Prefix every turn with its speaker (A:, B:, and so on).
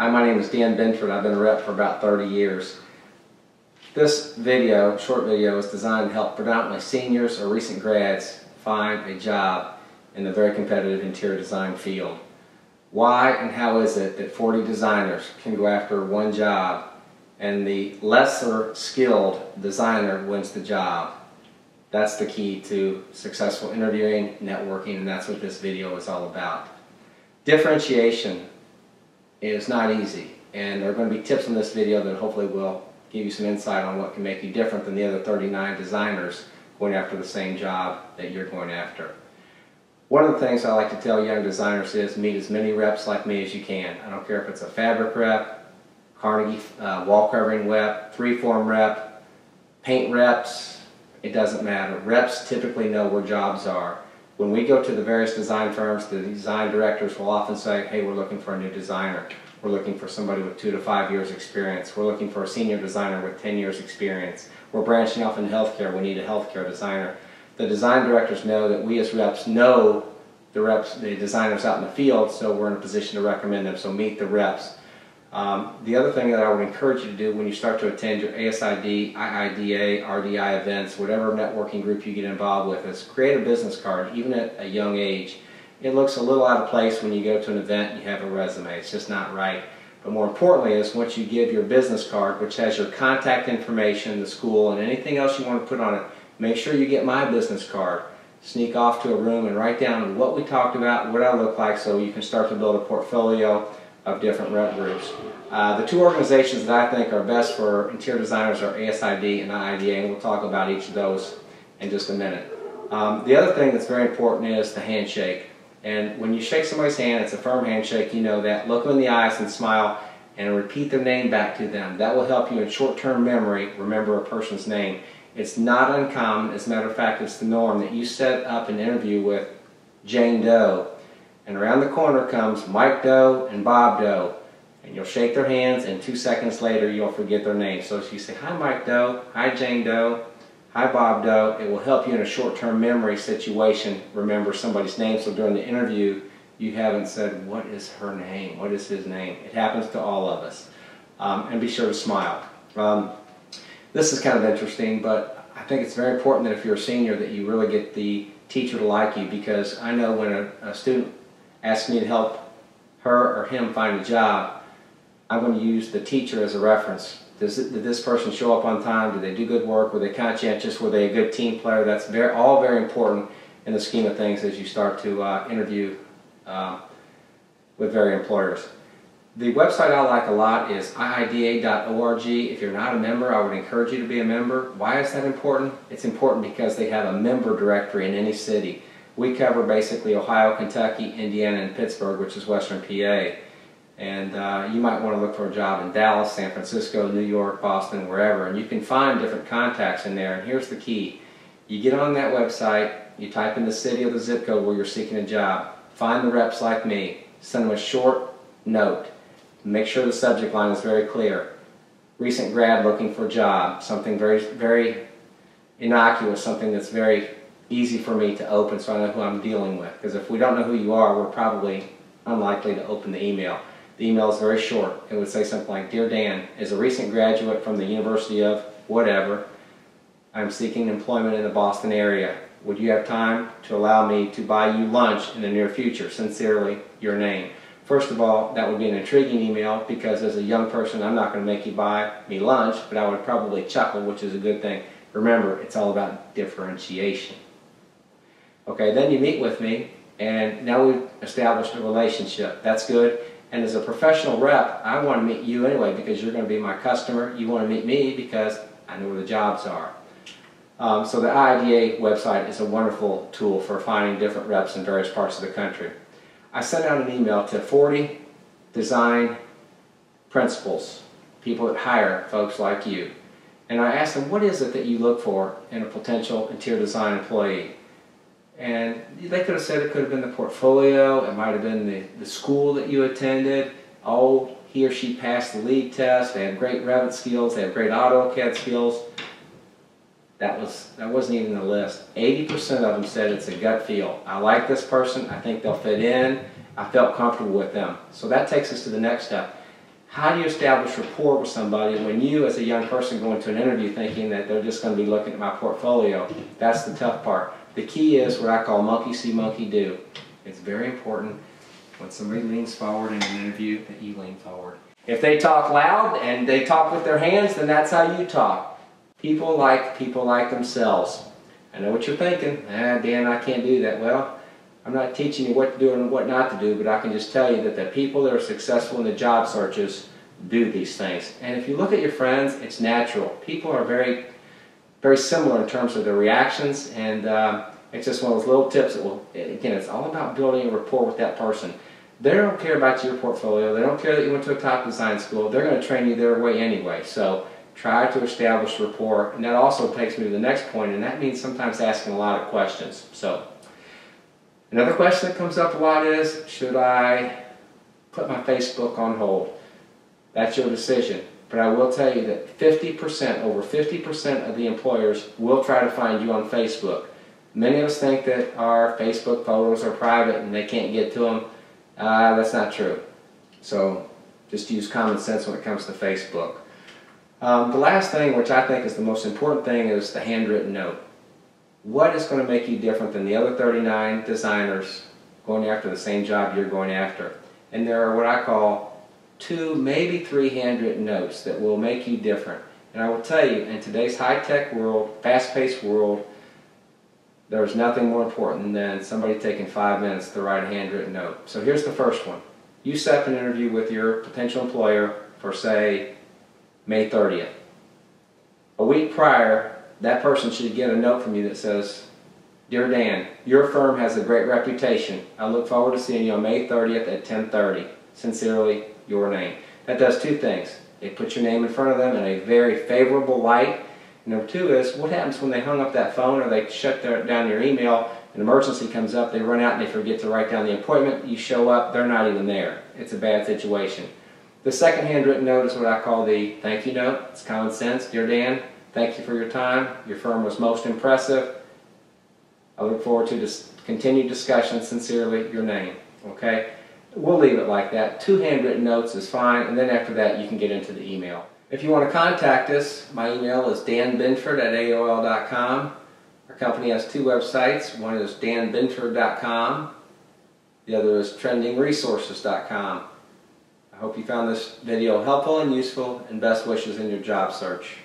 A: Hi, my name is Binford. I've been a rep for about 30 years. This video, short video, is designed to help predominantly seniors or recent grads find a job in the very competitive interior design field. Why and how is it that 40 designers can go after one job and the lesser skilled designer wins the job? That's the key to successful interviewing, networking, and that's what this video is all about. Differentiation is not easy, and there are going to be tips in this video that hopefully will give you some insight on what can make you different than the other 39 designers going after the same job that you're going after. One of the things I like to tell young designers is meet as many reps like me as you can. I don't care if it's a fabric rep, Carnegie wall covering rep, freeform rep, paint reps, it doesn't matter. Reps typically know where jobs are. When we go to the various design firms, the design directors will often say, hey, we're looking for a new designer. We're looking for somebody with 2 to 5 years experience. We're looking for a senior designer with 10 years experience. We're branching off into healthcare. We need a healthcare designer. The design directors know that we as reps know the designers out in the field, so we're in a position to recommend them, so meet the reps. The other thing that I would encourage you to do when you start to attend your ASID, IIDA, RDI events, whatever networking group you get involved with, is create a business card, even at a young age. It looks a little out of place when you go to an event and you have a resume. It's just not right. But more importantly is once you give your business card, which has your contact information, the school, and anything else you want to put on it, make sure you get my business card. Sneak off to a room and write down what we talked about, what I look like, so you can start to build a portfolio of different rep groups. The two organizations that I think are best for interior designers are ASID and IIDA, and we'll talk about each of those in just a minute. The other thing that's very important is the handshake. And when you shake somebody's hand, it's a firm handshake, you know that. Look them in the eyes and smile and repeat their name back to them. That will help you in short-term memory remember a person's name. It's not uncommon, as a matter of fact, it's the norm that you set up an interview with Jane Doe, and around the corner comes Mike Doe and Bob Doe, and you'll shake their hands, and 2 seconds later you'll forget their name. So if you say, hi Mike Doe, hi Jane Doe, hi Bob Doe, it will help you in a short-term memory situation remember somebody's name, so during the interview you haven't said, what is her name, what is his name? It happens to all of us. And be sure to smile. This is kind of interesting, but I think it's very important that if you're a senior that you really get the teacher to like you, because I know when a student asks me to help her or him find a job, I'm going to use the teacher as a reference. Did this person show up on time? Did they do good work? Were they conscientious? Were they a good team player? That's all very important in the scheme of things as you start to interview with various employers. The website I like a lot is iida.org. If you're not a member, I would encourage you to be a member. Why is that important? It's important because they have a member directory in any city. We cover basically Ohio, Kentucky, Indiana, and Pittsburgh, which is western PA. And you might want to look for a job in Dallas, San Francisco, New York, Boston, wherever. And you can find different contacts in there. And here's the key. You get on that website, you type in the city or the zip code where you're seeking a job, find the reps like me, send them a short note. Make sure the subject line is very clear. Recent grad looking for a job, something very innocuous, something that's very easy for me to open so I know who I'm dealing with. Because if we don't know who you are, we're probably unlikely to open the email. The email is very short. It would say something like, Dear Dan, as a recent graduate from the University of whatever, I'm seeking employment in the Boston area. Would you have time to allow me to buy you lunch in the near future? Sincerely, your name. First of all, that would be an intriguing email because as a young person, I'm not going to make you buy me lunch, but I would probably chuckle, which is a good thing. Remember, it's all about differentiation. Okay, then you meet with me, and now we've established a relationship. That's good. And as a professional rep, I want to meet you anyway because you're going to be my customer. You want to meet me because I know where the jobs are. So the IIDA website is a wonderful tool for finding different reps in various parts of the country. I sent out an email to 40 design principals, people that hire folks like you. And I asked them, what is it that you look for in a potential interior design employee? And they could have said it could have been the portfolio, it might have been the school that you attended. Oh, he or she passed the lead test, they have great Revit skills, they have great AutoCAD skills. That wasn't even the list. 80% of them said it's a gut feel. I like this person, I think they'll fit in, I felt comfortable with them. So that takes us to the next step. How do you establish rapport with somebody when you, as a young person, go into an interview thinking that they're just going to be looking at my portfolio? That's the tough part. The key is what I call monkey see, monkey do. It's very important when somebody leans forward in an interview that you lean forward. If they talk loud and they talk with their hands, then that's how you talk. People like themselves. I know what you're thinking. Dan, I can't do that. Well, I'm not teaching you what to do and what not to do, but I can just tell you that the people that are successful in the job searches do these things. And if you look at your friends, it's natural. People are very, very similar in terms of their reactions, and it's just one of those little tips that will, again, it's all about building a rapport with that person. They don't care about your portfolio. They don't care that you went to a top design school. They're going to train you their way anyway. So try to establish rapport. And that also takes me to the next point, and that means sometimes asking a lot of questions. So another question that comes up a lot is, should I put my Facebook on hold? That's your decision. But I will tell you that 50%, over 50% of the employers will try to find you on Facebook. Many of us think that our Facebook photos are private and they can't get to them. That's not true. So just use common sense when it comes to Facebook. The last thing, which I think is the most important thing, is the handwritten note. What is going to make you different than the other 39 designers going after the same job you're going after? And there are what I call 2, maybe 3 handwritten notes that will make you different. And I will tell you, in today's high-tech world, fast-paced world, there's nothing more important than somebody taking 5 minutes to write a handwritten note. So here's the first one. You set up an interview with your potential employer for, say, May 30th. A week prior, that person should get a note from you that says, "Dear Dan, your firm has a great reputation. I look forward to seeing you on May 30th at 10:30. Sincerely, your name." That does 2 things. It puts your name in front of them in a very favorable light. Number 2 is, what happens when they hung up that phone or they shut down your email, an emergency comes up, they run out and they forget to write down the appointment, you show up, they're not even there. It's a bad situation. The second handwritten note is what I call the thank you note. It's common sense. "Dear Dan, thank you for your time. Your firm was most impressive. I look forward to continued discussion. Sincerely, your name." Okay? We'll leave it like that. 2 handwritten notes is fine, and then after that you can get into the email. If you want to contact us, my email is danbinford@aol.com. Our company has 2 websites. One is danbinford.com. The other is trendingresources.com. I hope you found this video helpful and useful, and best wishes in your job search.